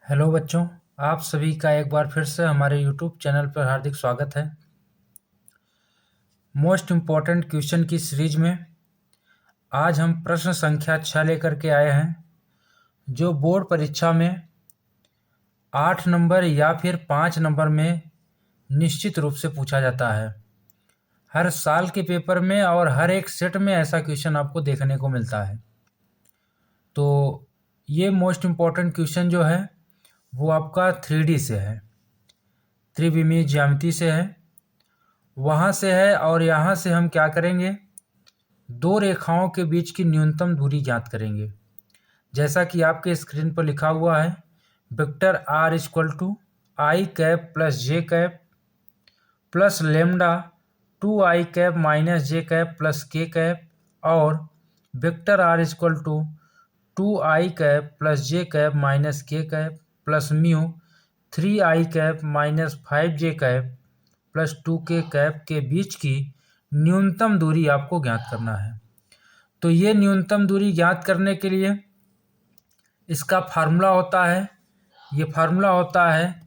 Hello बच्चों, आप सभी का एक बार फिर से हमारे यूट्यूब चैनल पर हार्दिक स्वागत है। मोस्ट इम्पॉर्टेंट क्वेश्चन की सीरीज में आज हम प्रश्न संख्या 6 लेकर के आए हैं, जो बोर्ड परीक्षा में 8 नंबर या फिर 5 नंबर में निश्चित रूप से पूछा जाता है। हर साल के पेपर में और हर एक सेट में ऐसा क्वेश्चन आपको देखने को मिलता है। तो ये मोस्ट इम्पॉर्टेंट क्वेश्चन जो है वो आपका 3D से है, त्रिविमीय ज्यामिति से है, वहाँ से है। और यहाँ से हम क्या करेंगे, दो रेखाओं के बीच की न्यूनतम दूरी ज्ञात करेंगे। जैसा कि आपके स्क्रीन पर लिखा हुआ है, vector r equal to I cap plus J cap plus lambda 2i cap minus J cap plus K cap, और vector r equal to 2i cap plus J cap minus K cap plus mu 3i cap minus 5जे cap plus 2k cap के बीच की न्यूनतम दूरी आपको ज्ञात करना है। तो ये न्यूनतम दूरी ज्ञात करने के लिए इसका फार्मूला होता है, ये फार्मूला होता है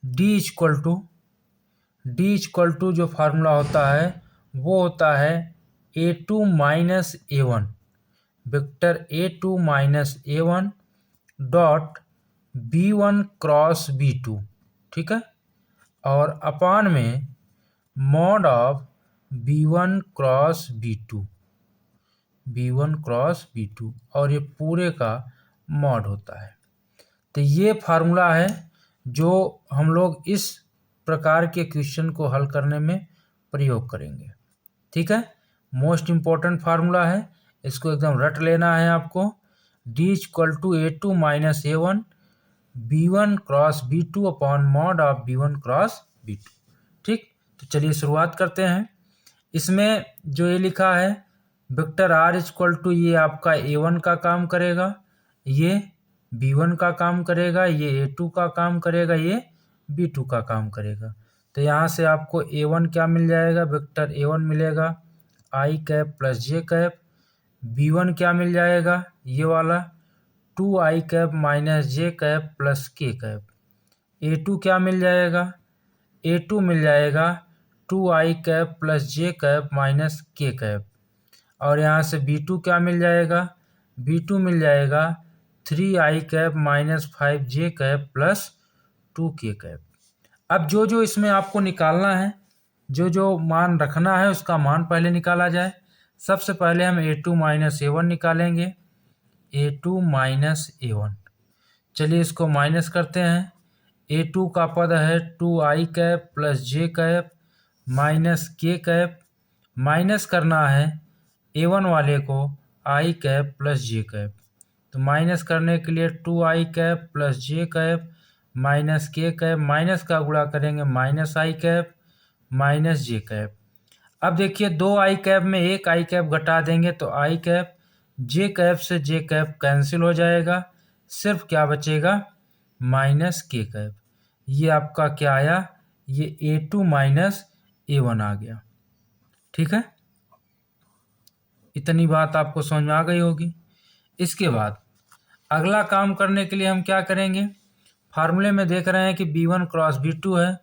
डी इक्वल टू जो फार्मूला होता है वो होता है a2 minus a1, vector a2 minus a1 dot b1 cross b2, ठीक है, और अपान में mod of b1 cross b2, और ये पूरे का मॉड होता है। तो ये फार्मूला है जो हम लोग इस प्रकार के क्वेश्चन को हल करने में प्रयोग करेंगे, ठीक है। मोस्ट इम्पॉर्टेंट फार्मूला है, इसको एकदम रट लेना है आपको। D equal to a2 minus a1 b1 cross b2 upon mod of b1 cross b2, ठीक। तो चलिए शुरुआत करते हैं। इसमें जो ये लिखा है वेक्टर r इक्वल टू, ये आपका a1 का काम करेगा, ये b1 का काम करेगा, ये a2 का काम करेगा, ये b2 का काम करेगा। तो यहाँ से आपको a1 क्या मिल जाएगा, वेक्टर a1 मिलेगा i cap plus J cap, b1 क्या मिल जाएगा, ये वाला 2i cap minus J cap plus K cap, a2 क्या मिल जाएगा, a2 मिल जाएगा 2i cap plus J cap minus K cap, और यहाँ से b2 क्या मिल जाएगा, b2 मिल जाएगा 3i कैप माइनस 5जे कैप प्लस 2k कैप। अब जो जो इसमें आपको निकालना है, जो जो मान रखना है उसका मान पहले निकाला जाए। सबसे पहले हम a2 माइनस a1 निकालेंगे, a2 माइनस a1। चलिए इसको माइनस करते हैं। a2 का पद है 2i cap plus J cap minus K cap, minus करना है a1 वाले को i cap plus J cap. तो माइनस करने के लिए 2i cap plus J cap minus K cap, minus का गुणा करेंगे minus i cap minus J cap. अब देखिए दो i कैप में एक i कैप घटा देंगे तो i कैप, जे कैप से जे कैप कैंसिल हो जाएगा, सिर्फ क्या बचेगा, माइनस के कैप। ये आपका क्या आया, ये a2 माइनस a1 आ गया, ठीक है। इतनी बात आपको समझ में आ गई होगी। इसके बाद अगला काम करने के लिए हम क्या करेंगे, फार्मूले में देख रहे हैं कि b1 क्रॉस b2 है,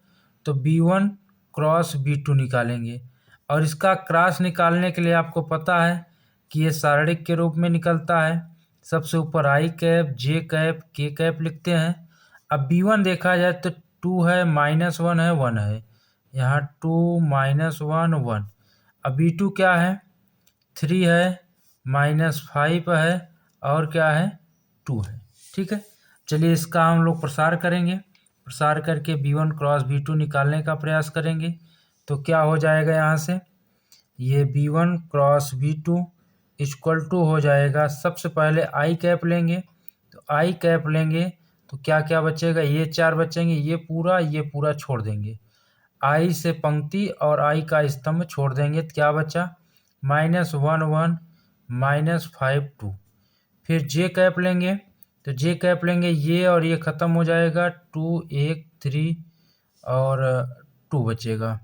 तो b1 क्रॉस b2 निकालेंगे। और इसका क्रॉस निकालने के लिए आपको पता है कि ये सारणिक के रूप में निकलता है। सबसे ऊपर i कैप, जे कैप, के कैप लिखते हैं। अब b1 देखा जाए तो 2 है, माइनस 1 है, 1 है, यहाँ 2 माइनस 1 1। अब b2 क्या है, 3 है, माइनस 5 है, और क्या है, 2 है, ठीक है। चलिए इसका हम लोग प्रसार करेंगे, प्रसार करके b1 क्रॉस b2 निकालने का प्रयास करेंगे। तो क्या हो जाएगा, यहाँ से ये b1 cross b2 equal to हो जाएगा, सबसे पहले i कैप लेंगे, तो i कैप लेंगे तो क्या क्या बचेगा, ये 4 बचेंगे, ये पूरा छोड़ देंगे, i से पंक्ति और i का स्तंभ छोड़ देंगे, तो क्या बचा, माइनस 1 1 माइनस 5 2। फिर जे कैप लेंगे, तो जे कैप लेंगे, ये और ये ख़त्म हो जाएगा, 2 1 3 और 2 बचेगा।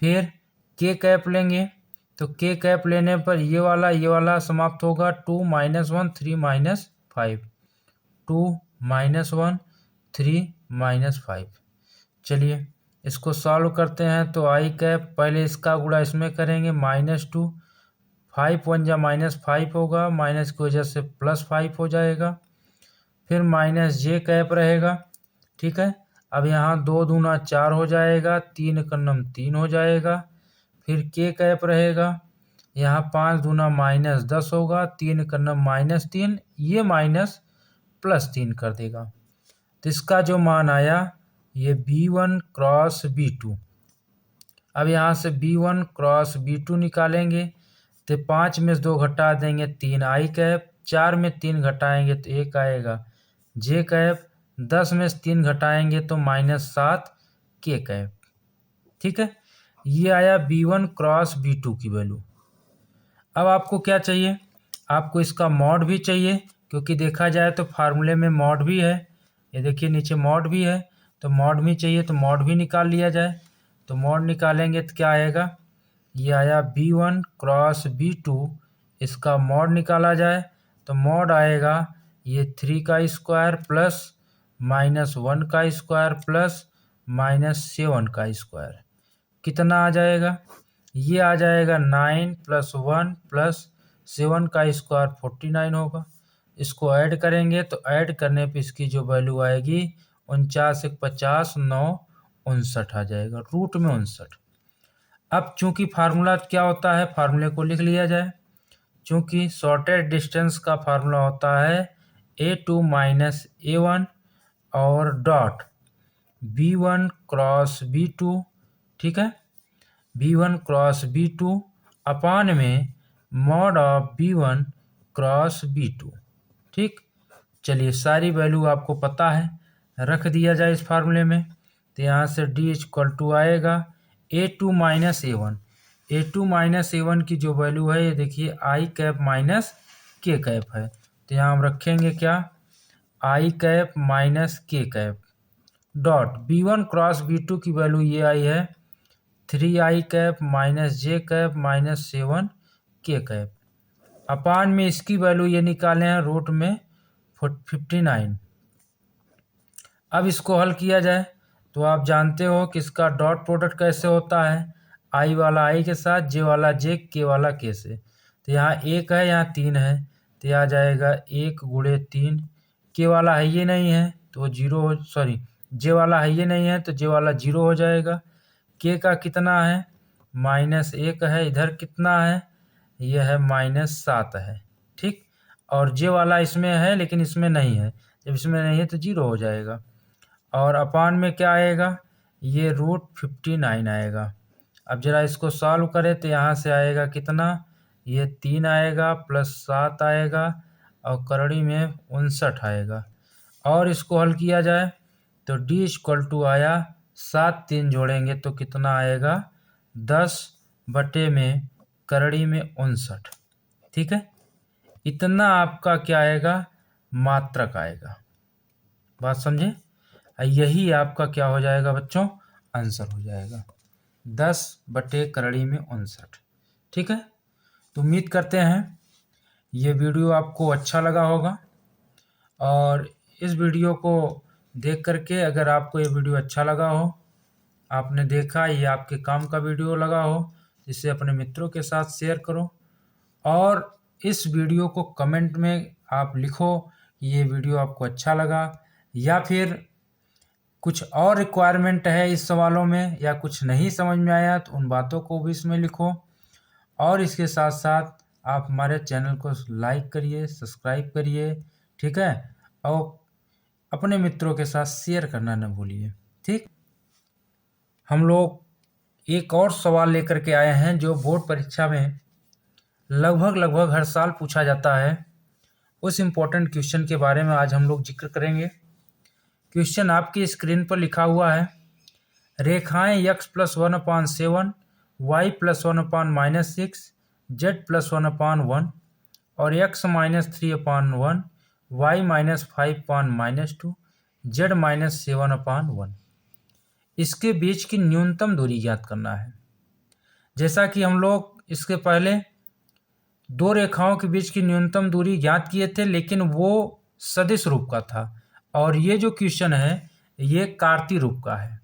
फिर के कैप लेंगे, तो के कैप लेने पर ये वाला समाप्त होगा, 2 माइनस 1 3 माइनस 5, 2 माइनस 1 3 - 5। चलिए इसको सॉल्व करते हैं। तो आई कैप पहले इसका गुणा इसमें करेंगे, -2, 5 × 1 = -5 होगा, माइनस की वजह से +5 हो जाएगा। फिर -j कैप रहेगा, ठीक है। अब यहाँ 2 दूना 4 हो जाएगा, 3 × 9 3 हो जाएगा। फिर k कैप रहेगा, यहाँ 5 दूना -10 होगा, 3 × 9 -3, ये माइनस +3 कर देगा। तो इसका जो मान आया ये B1 क्रॉस B2। अब यहाँ से B1 क्रॉस B2 निकालेंगे तो 5 में से 2 घटा देंगे 3 आई कैप, 4 में 3 घटाएंगे तो 1 आएगा जे कैप, 10 में से 3 घटाएंगे तो -7 के कैप, ठीक है। ये आया B1 क्रॉस B2 की वैल्यू। अब आपको क्या चाहिए, आपको इसका मॉड भी चाहिए, क्योंकि देखा जाए तो फार्मूले में मॉड भी है। ये देखिए नीचे मॉड भी है, तो मॉड भी चाहिए, तो मॉड भी निकाल लिया जाए। तो मॉड निकालेंगे तो क्या आएगा, ये आया B1 क्रॉस B2, इसका मॉड निकाला जाए तो मॉड आएगा ये 3 का स्क्वायर प्लस -1 का स्क्वायर प्लस -7 का स्क्वायर, कितना आ जाएगा, ये आ जाएगा 9 + 1 + 7 का स्क्वायर 49 होगा। इसको ऐड करेंगे तो ऐड करने पे इसकी जो वैल्यू आएगी 49 × 50 = 9, 59 आ जाएगा, रूट में 59। अब चूंकि फार्मूला क्या होता है, फार्मूले को लिख लिया जाए। चूंकि शॉर्टेज डिस्टेंस का फार्मूला होता है A2 - A1 और डॉट B1 क्रॉस B2, ठीक है, B1 क्रॉस B2 अपान में mod of B1 cross B2, ठीक। चलिए सारी वैल्यू आपको पता है, रख दिया जाए इस फार्मूले में। तो यहाँ से D = आएगा A2 - A1। A2 - A1 की जो वैल्यू है ये देखिए आई कैप माइनस के कैप है। तो यहाँ हम रखेंगे क्या, आई cap minus K cap dot B1 cross B2 की वैल्यू ये आई है 3i कैप -j कैप -7 के कैप, अपान में इसकी वैल्यू ये निकाले हैं रूट में 59। अब इसको हल किया जाए तो आप जानते हो कि इसका डॉट प्रोडक्ट कैसे होता है, आई वाला आई के साथ, जे वाला जे, के वाला के से। तो यहाँ 1 है, यहाँ 3 है, तो यह आ जाएगा 1 × 3। के वाला है ये नहीं है तो 0 हो, सॉरी जे वाला है ये नहीं है तो जे वाला 0 हो जाएगा। के का कितना है, -1 है, इधर कितना है, यह है -7 है, ठीक। और जे वाला इसमें है लेकिन इसमें नहीं है, जब इसमें नहीं है तो 0 हो जाएगा। और अपान में क्या आएगा, ये √59 आएगा। अब जरा इसको सॉल्व करें तो यहाँ से आएगा कितना, ये 3 आएगा प्लस 7 आएगा और करड़ी में 59 आएगा। और इसको हल किया जाए तो D = आया 7, 3 जोड़ेंगे तो कितना आएगा 10 में करड़ी में 59, ठीक है। इतना आपका क्या आएगा, मात्रक आएगा, बात समझे। यही आपका क्या हो जाएगा बच्चों, आंसर हो जाएगा 10 करड़ी में 59, ठीक है। तो उम्मीद करते हैं ये वीडियो आपको अच्छा लगा होगा, और इस वीडियो को देख करके अगर आपको ये वीडियो अच्छा लगा हो, आपने देखा ये आपके काम का वीडियो लगा हो, इसे अपने मित्रों के साथ शेयर करो। और इस वीडियो को कमेंट में आप लिखो कि ये वीडियो आपको अच्छा लगा, या फिर कुछ और रिक्वायरमेंट है इस सवालों में, या कुछ नहीं समझ में आया तो उन बातों को भी इसमें लिखो। और इसके साथ साथ आप हमारे चैनल को लाइक करिए, सब्सक्राइब करिए, ठीक है, और अपने मित्रों के साथ शेयर करना न भूलिए, ठीक। हम लोग एक और सवाल लेकर के आए हैं जो बोर्ड परीक्षा में लगभग हर साल पूछा जाता है। उस इम्पोर्टेंट क्वेश्चन के बारे में आज हम लोग जिक्र करेंगे। क्वेश्चन आपकी स्क्रीन पर लिखा हुआ है, रेखाएं x + 1/7, y + 1/-6, z + 1/1 और x - 3/1, y - 5/-2, z - 7/1, इसके बीच की न्यूनतम दूरी ज्ञात करना है। जैसा कि हम लोग इसके पहले 2 रेखाओं के बीच की न्यूनतम दूरी ज्ञात किए थे, लेकिन वो सदिश रूप का था। और ये जो क्वेश्चन है ये कार्ती रूप का है।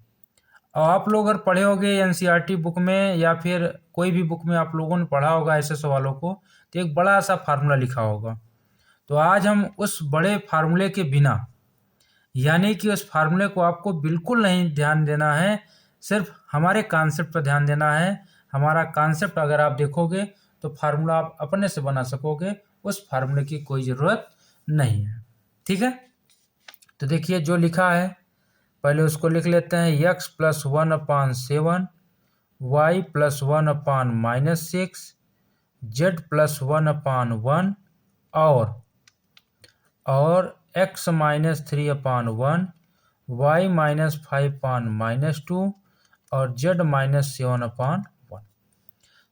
और आप लोग अगर पढ़े होंगे एनसीईआरटी बुक में या फिर कोई भी बुक में आप लोगों ने पढ़ा होगा ऐसे सवालों को, तो एक बड़ा सा फार्मूला लिखा होगा। तो आज हम उस बड़े फार्मूले के बिना, यानी कि उस फार्मूले को आपको बिल्कुल नहीं ध्यान देना है, सिर्फ हमारे कॉन्सेप्ट पर ध्यान देना है। हमारा कॉन्सेप्ट अगर आप देखोगे तो फार्मूला आप अपने से बना सकोगे, उस फार्मूले की कोई ज़रूरत नहीं है। ठीक है, तो देखिए जो लिखा है पहले उसको लिख लेते हैं। x plus 1/7, y plus 1/-6, z plus 1/1 और x माइनस 3/1, y माइनस 5/-2 और z माइनस 7/1।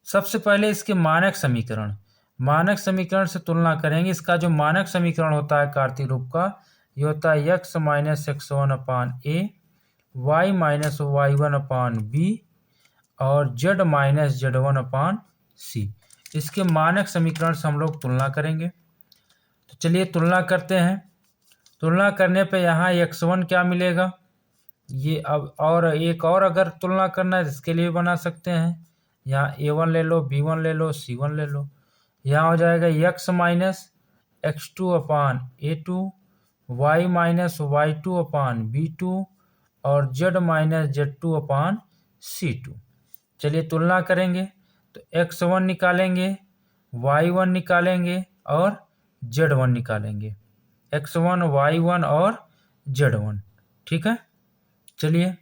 सबसे पहले इसके मानक समीकरण से तुलना करेंगे। इसका जो मानक समीकरण होता है कार्तीय रूप का, ये होता है x minus x1/a, y minus y1/b और z माइनस z1/c। इसके मानक समीकरण से हम लोग तुलना करेंगे। तो चलिए तुलना करते हैं। तुलना करने पे यहाँ x1 क्या मिलेगा, ये अब और एक और अगर तुलना करना है इसके लिए बना सकते हैं। यहाँ a1 ले लो, b1 ले लो, c1 ले लो। यहाँ हो जाएगा x minus x2/a2, y minus y2/b2 और z माइनस z2/c2। चलिए तुलना करेंगे तो x1 निकालेंगे, y1 निकालेंगे और z1 निकालेंगे। x1, y1 और z1। ठीक है, चलिए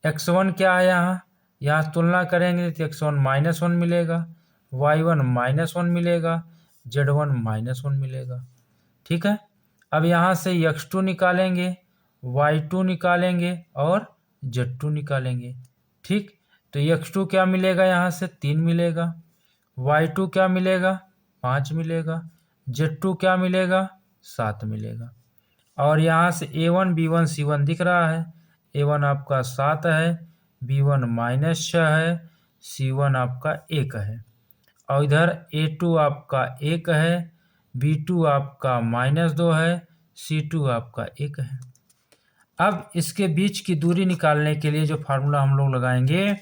x1 क्या है, यहाँ तुलना करेंगे तो x1 -1 मिलेगा, y1 -1 मिलेगा, z1 -1 मिलेगा। ठीक है, अब यहाँ से x2 निकालेंगे, y2 निकालेंगे और z2 निकालेंगे। ठीक, तो x2 क्या मिलेगा, यहाँ से 3 मिलेगा, y2 क्या मिलेगा 5 मिलेगा, z2 क्या मिलेगा 7 मिलेगा। और यहाँ से a1 b1 c1 दिख रहा है। a1 आपका 7 है, b1 -6 है, c1 आपका 1 है और इधर a2 आपका 1 है, b2 आपका -2 है, c2 आपका 1 है। अब इसके बीच की दूरी निकालने के लिए जो फार्मूला हम लोग लगाएंगे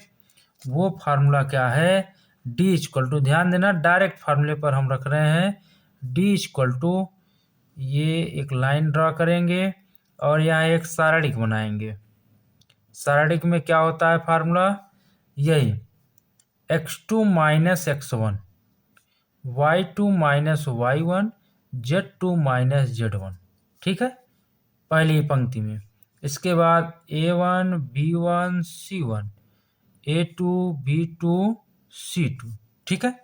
वो फार्मूला क्या है, d इक्वल टू, ध्यान देना डायरेक्ट फार्मूले पर हम रख रहे हैं, d इक्वल टू, ये एक लाइन ड्रा करेंगे और यहाँ एक सारणिक बनाएंगे। सारणिक में क्या होता है फार्मूला, यही x2 minus x1, y2 minus y1, z2 minus z1। ठीक है, पहली पंक्ति में। इसके बाद a1 b1 c1, a2 b2 c2। ठीक है,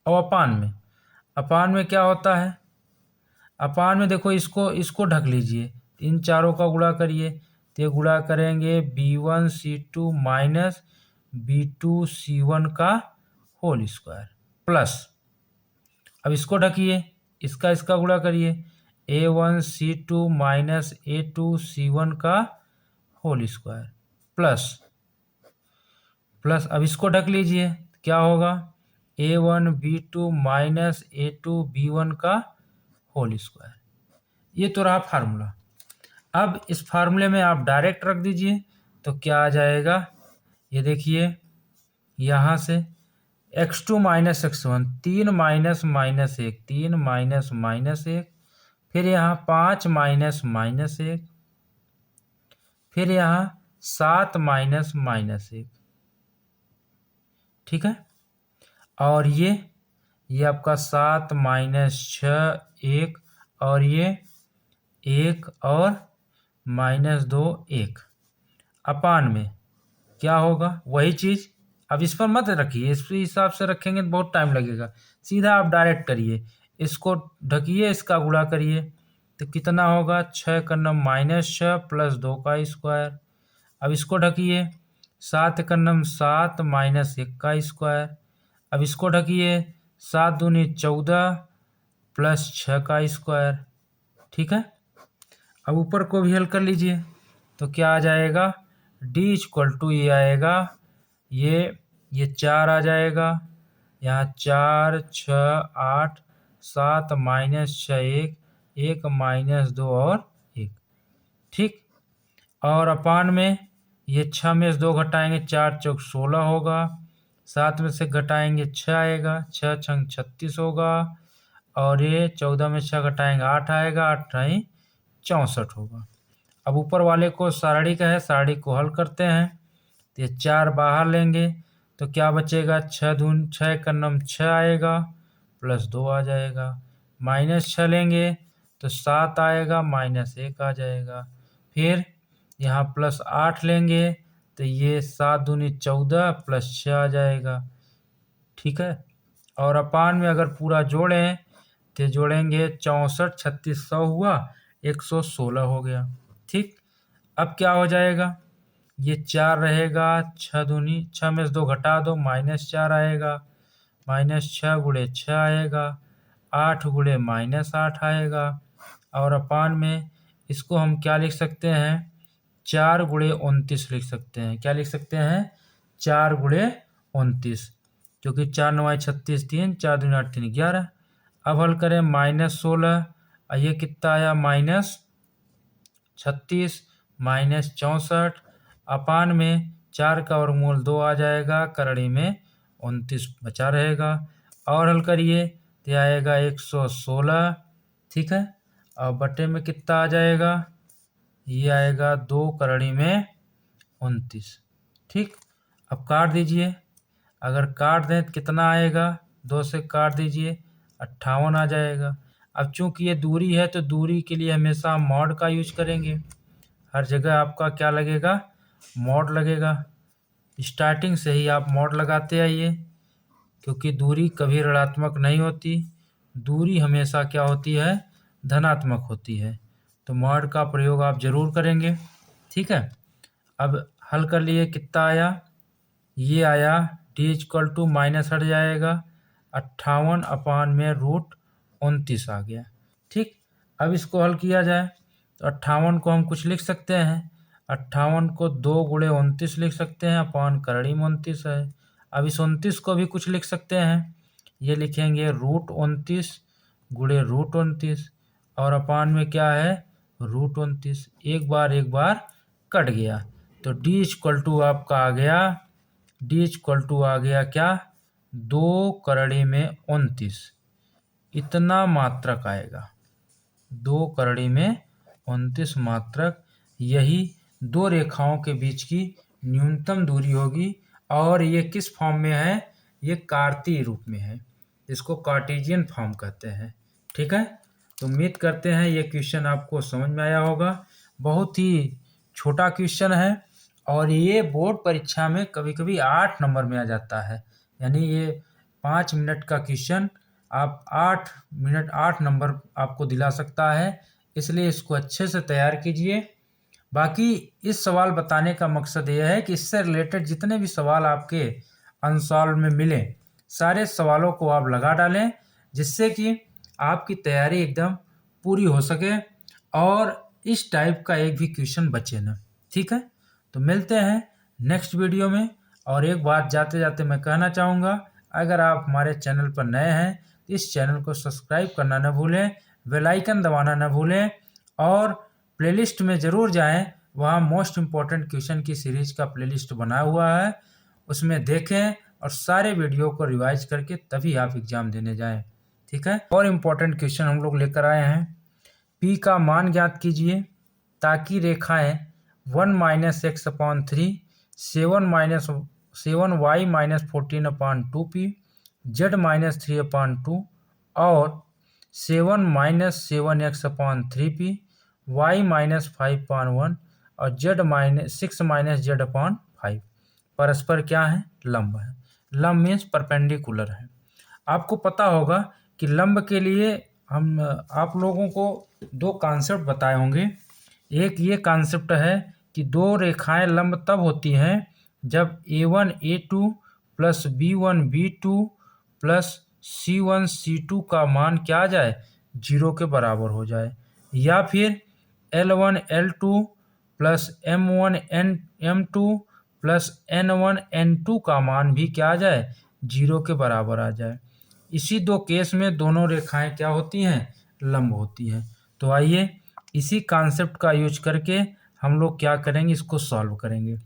और अपान में क्या होता है, अपान में देखो इसको ढक लीजिए, इन चारों का गुणा करिए, तो ये गुणा करेंगे b1 c2 minus b2 c1 का होल स्क्वायर प्लस, अब इसको ढकिए, इसका गुणा करिए, a1 c2 minus a2 c1 का होल स्क्वायर प्लस अब इसको ढक लीजिए, क्या होगा a1 b2 minus a2 b1 का होल स्क्वायर। ये तो रहा फार्मूला। अब इस फार्मूले में आप डायरेक्ट रख दीजिए तो क्या आ जाएगा, ये देखिए यहाँ से x2 minus x1, 3 minus -1, 3 minus -1, फिर यहाँ 5 माइनस -1, फिर यहाँ 7 माइनस -1। ठीक है, और ये आपका 7 माइनस 6 1 और ये 1 और -2 1। अपान में क्या होगा, वही चीज़। अब इस पर मत रखिए, इस हिसाब से रखेंगे तो बहुत टाइम लगेगा, सीधा आप डायरेक्ट करिए, इसको ढकिए, इसका गुणा करिए, तो कितना होगा 6 का नम -6 प्लस 2 का स्क्वायर। अब इसको ढकिए, 7 का नम 7 माइनस 1 का स्क्वायर। अब इसको ढकिए, 7 दूनी 14 प्लस 6 का स्क्वायर। ठीक है, अब ऊपर को भी हल कर लीजिए तो क्या आ जाएगा, d इक्वल टू, ये आएगा, ये 4 आ जाएगा, यहाँ 4 6 8 7 माइनस 6 1 1 माइनस 2 और 1, ठीक। और अपान में ये 6 में से 2 घटाएंगे, 4 चौक 16 होगा, 7 में से घटाएंगे 6 आएगा, 6 छंग 36 होगा, और ये 14 में 6 घटाएंगे 8 आएगा, 8 नहीं 64 होगा। अब ऊपर वाले को सारणी का है, सारणी को हल करते हैं। तो ये 4 बाहर लेंगे तो क्या बचेगा, 6 दून 6 का नम 6 आएगा, प्लस 2 आ जाएगा। -6 लेंगे तो 7 आएगा, -1 आ जाएगा। फिर यहाँ +8 लेंगे तो ये 7 दूनी 14 प्लस 6 आ जाएगा, ठीक है। और अपान में अगर पूरा जोड़ें तो जोड़ेंगे 64 36 100 हुआ, 116 हो गया, ठीक। अब क्या हो जाएगा, ये 4 रहेगा, 6 दूनी 6 में से 2 घटा दो, -4 आएगा, -6 गुणे 6 आएगा, 8 गुणे -8 आएगा। और अपान में इसको हम क्या लिख सकते हैं, 4 गुणे 29 लिख सकते हैं। क्या लिख सकते हैं, 4 गुणे 29, क्योंकि 4 9 36 3, 4 दूनी 8 3 11। अब हल करें, -16, ये कितना आया, -36 -64, अपान में 4 का वर्गमूल 2 आ जाएगा, करड़ी में 29 बचा रहेगा। और हल करिए तो आएगा 116, ठीक है। और बटे में कितना आ जाएगा, ये आएगा 2 करड़ी में 29, ठीक। अब काट दीजिए, अगर काट दें तो कितना आएगा, 2 से काट दीजिए 58 आ जाएगा। अब चूंकि ये दूरी है तो दूरी के लिए हमेशा हम मॉड का यूज करेंगे, हर जगह आपका क्या लगेगा, मॉड लगेगा। स्टार्टिंग से ही आप मॉड लगाते आइए, क्योंकि दूरी कभी ऋणात्मक नहीं होती, दूरी हमेशा क्या होती है, धनात्मक होती है। तो मॉड का प्रयोग आप जरूर करेंगे, ठीक है। अब हल कर लिए, कितना आया, ये आया d माइनस हट जाएगा, 58 अपान में √29 आ गया, ठीक। अब इसको हल किया जाए तो 58 को हम कुछ लिख सकते हैं, 58 को 2 गुणे 29 लिख सकते हैं, अपान करड़ी में 29 है। अब इस 29 को भी कुछ लिख सकते हैं, ये लिखेंगे √29 गुणे √29, और अपान में क्या है, √29, एक बार कट गया, तो d आपका आ गया, d आ गया क्या, 2 करड़ी में 29, इतना मात्रक आएगा, 2 करड़ी में 29 मात्रक। यही दो रेखाओं के बीच की न्यूनतम दूरी होगी, और ये किस फॉर्म में है, ये कार्तीय रूप में है, इसको कार्टेशियन फॉर्म कहते हैं, ठीक है। तो उम्मीद करते हैं ये क्वेश्चन आपको समझ में आया होगा। बहुत ही छोटा क्वेश्चन है, और ये बोर्ड परीक्षा में कभी कभी 8 नंबर में आ जाता है, यानी ये 5 मिनट का क्वेश्चन आप 8 नंबर आपको दिला सकता है, इसलिए इसको अच्छे से तैयार कीजिए। बाकी इस सवाल बताने का मकसद यह है कि इससे रिलेटेड जितने भी सवाल आपके अनसॉल्व में मिले, सारे सवालों को आप लगा डालें, जिससे कि आपकी तैयारी एकदम पूरी हो सके और इस टाइप का एक भी क्वेश्चन बचे ना, ठीक है। तो मिलते हैं नेक्स्ट वीडियो में। और एक बात जाते जाते मैं कहना चाहूँगा, अगर आप हमारे चैनल पर नए हैं तो इस चैनल को सब्सक्राइब करना न भूलें, बेल आइकन दबाना न भूलें, और प्लेलिस्ट में ज़रूर जाएं, वहाँ मोस्ट इम्पॉर्टेंट क्वेश्चन की सीरीज का प्लेलिस्ट बना हुआ है, उसमें देखें और सारे वीडियो को रिवाइज करके तभी आप एग्ज़ाम देने जाएं, ठीक है। और इम्पॉर्टेंट क्वेश्चन हम लोग लेकर आए हैं, P का मान ज्ञात कीजिए ताकि रेखाएं 1 - x/3, 7y - 14/2p, z - 3/2 और 7 - 7x/3p, y - 5/1 और 6 - z/5 परस्पर क्या है, लंब है। लंब मीन्स परपेंडिकुलर है। आपको पता होगा कि लंब के लिए हम आप लोगों को 2 कॉन्सेप्ट बताए होंगे। एक ये कॉन्सेप्ट है कि 2 रेखाएं लंब तब होती हैं जब a1 a2 plus b1 b2 plus c1 c2 का मान क्या आ जाए, 0 के बराबर हो जाए, या फिर l1 l2 plus m1 m2 plus n1 n2 का मान भी क्या आ जाए, 0 के बराबर आ जाए। इसी 2 केस में दोनों रेखाएं क्या होती हैं, लंब होती हैं। तो आइए इसी कॉन्सेप्ट का यूज करके हम लोग क्या करेंगे, इसको सॉल्व करेंगे।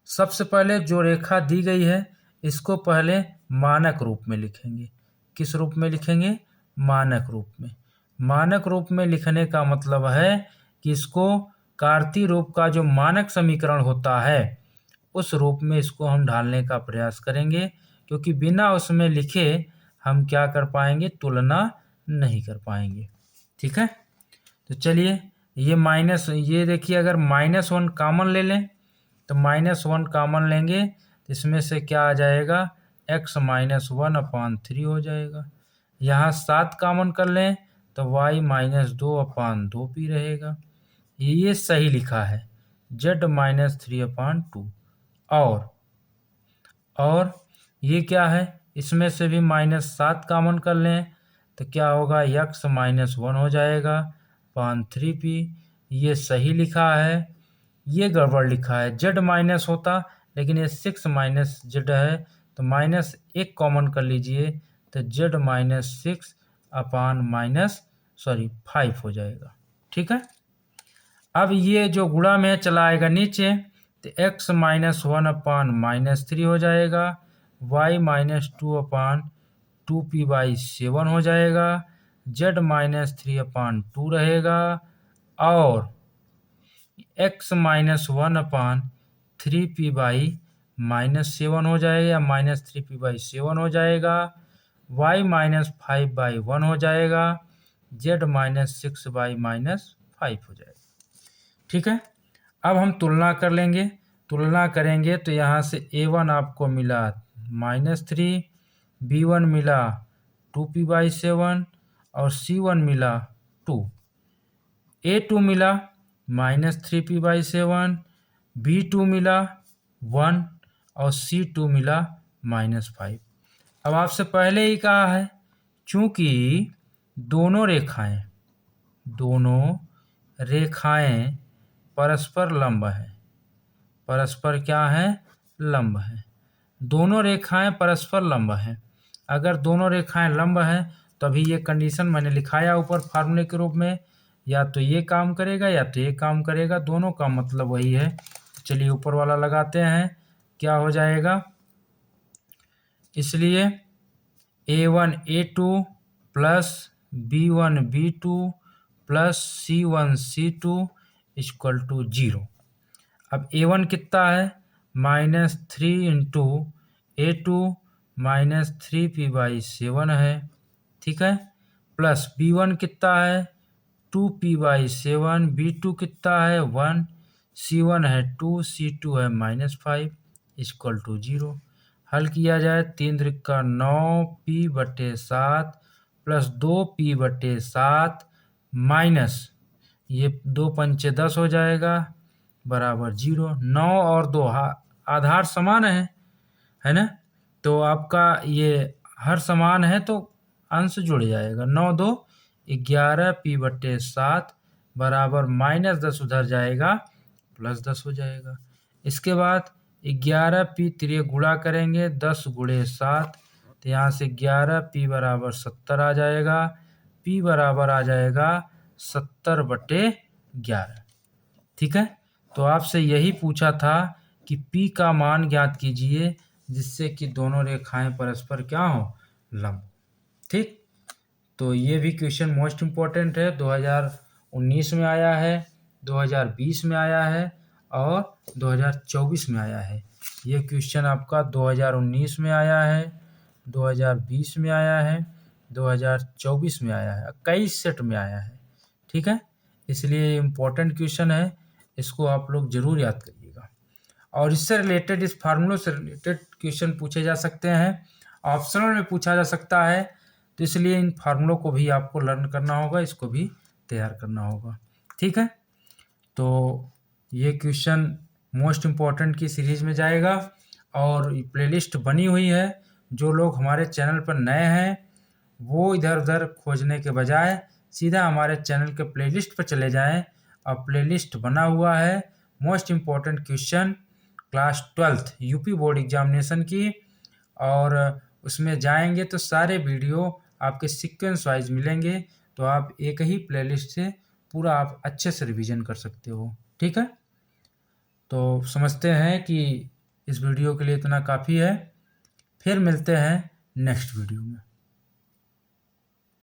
सबसे पहले जो रेखा दी गई है इसको पहले मानक रूप में लिखेंगे। किस रूप में लिखेंगे? मानक रूप में। मानक रूप में लिखने का मतलब है कि इसको कार्तीय रूप का जो मानक समीकरण होता है उस रूप में इसको हम ढालने का प्रयास करेंगे, क्योंकि बिना उसमें लिखे हम क्या कर पाएंगे? तुलना नहीं कर पाएंगे। ठीक है, तो चलिए ये देखिए, अगर -1 कॉमन ले लें तो -1 कॉमन लेंगे तो इसमें से क्या आ जाएगा? x -1/3 हो जाएगा। यहाँ 7 कॉमन कर लें तो y -2/2p रहेगा। ये सही लिखा है, z -3/2। और ये क्या है? इसमें से भी -7 कॉमन कर लें तो क्या होगा? x -1 हो जाएगा 3p। ये सही लिखा है। ये गड़बड़ लिखा है, z माइनस होता लेकिन ये 6 माइनस z है, तो -1 कॉमन कर लीजिए तो z -6/-5 हो जाएगा। ठीक है, अब ये जो गुणा में चला आएगा नीचे तो x -1/-3 हो जाएगा, y -2/2p/7 हो जाएगा, z -3/2 रहेगा, और x -1/3p/-7 हो जाएगा या -3p/7 हो जाएगा, y -5/1 हो जाएगा, z -6/-5 हो जाएगा। ठीक है, अब हम तुलना कर लेंगे। तुलना करेंगे तो यहाँ से a1 आपको मिला -3, b1 मिला 2p/7 और c1 मिला 2, a2 मिला -3p/7, b2 मिला 1 और c2 मिला -5। अब आपसे पहले ही कहा है, चूंकि दोनों रेखाएं परस्पर लंब है। परस्पर क्या है? लंब है। दोनों रेखाएं परस्पर लंब है। अगर दोनों रेखाएं लंब हैं तो अभी ये कंडीशन मैंने लिखाया ऊपर फार्मूले के रूप में, या तो ये काम करेगा या तो ये काम करेगा, दोनों का मतलब वही है। चलिए ऊपर वाला लगाते हैं, क्या हो जाएगा? इसलिए a1 a2 plus b1 b2 plus c1 c2 equal to 0। अब a1 कितना है? -3 इंटू a2 -3p/7 है। ठीक है, प्लस b1 कितना है? 2p/7, b2 कितना है? 1, c1 है 2, c2 है -5 इक्वल टू 0। हल किया जाए, 3 Trika 9p/7 plus 2p/7 minus ये 2 पंचे 10 हो जाएगा बराबर 0। 9 और 2 आधार समान है ना? तो आपका ये हर समान है तो अंश जुड़ जाएगा। 9 2 11p/7 बराबर -10 उधर जाएगा +10 हो जाएगा। इसके बाद 11p 3 गुणा करेंगे 10 × 7 तो यहाँ से 11p बराबर 70 आ जाएगा। p बराबर आ जाएगा 70/11। ठीक है, तो आपसे यही पूछा था कि p का मान ज्ञात कीजिए जिससे कि दोनों रेखाएं परस्पर क्या हो? लंब। ठीक, तो ये भी क्वेश्चन मोस्ट इम्पोर्टेंट है। 2019 में आया है, 2020 में आया है और 2024 में आया है। ये क्वेश्चन आपका 2019 में आया है, 2020 में आया है, 2024 में आया है, कई सेट में आया है। ठीक है, इसलिए इम्पोर्टेंट क्वेश्चन है, इसको आप लोग जरूर याद करिएगा। और इससे रिलेटेड, इस फार्मूलों से रिलेटेड क्वेश्चन पूछे जा सकते हैं, ऑप्शनल में पूछा जा सकता है, तो इसलिए इन फार्मूलों को भी आपको लर्न करना होगा, इसको भी तैयार करना होगा। ठीक है, तो ये क्वेश्चन मोस्ट इम्पॉर्टेंट की सीरीज में जाएगा और प्लेलिस्ट बनी हुई है। जो लोग हमारे चैनल पर नए हैं वो इधर उधर खोजने के बजाय सीधा हमारे चैनल के प्लेलिस्ट पर चले जाएं, और प्लेलिस्ट बना हुआ है most important question class 12th UP board examination की, और उसमें जाएंगे तो सारे वीडियो आपके सीक्वेंस वाइज मिलेंगे। तो आप एक ही प्लेलिस्ट से पूरा आप अच्छे से रिवीजन कर सकते हो। ठीक है, तो समझते हैं कि इस वीडियो के लिए इतना काफ़ी है। फिर मिलते हैं नेक्स्ट वीडियो में।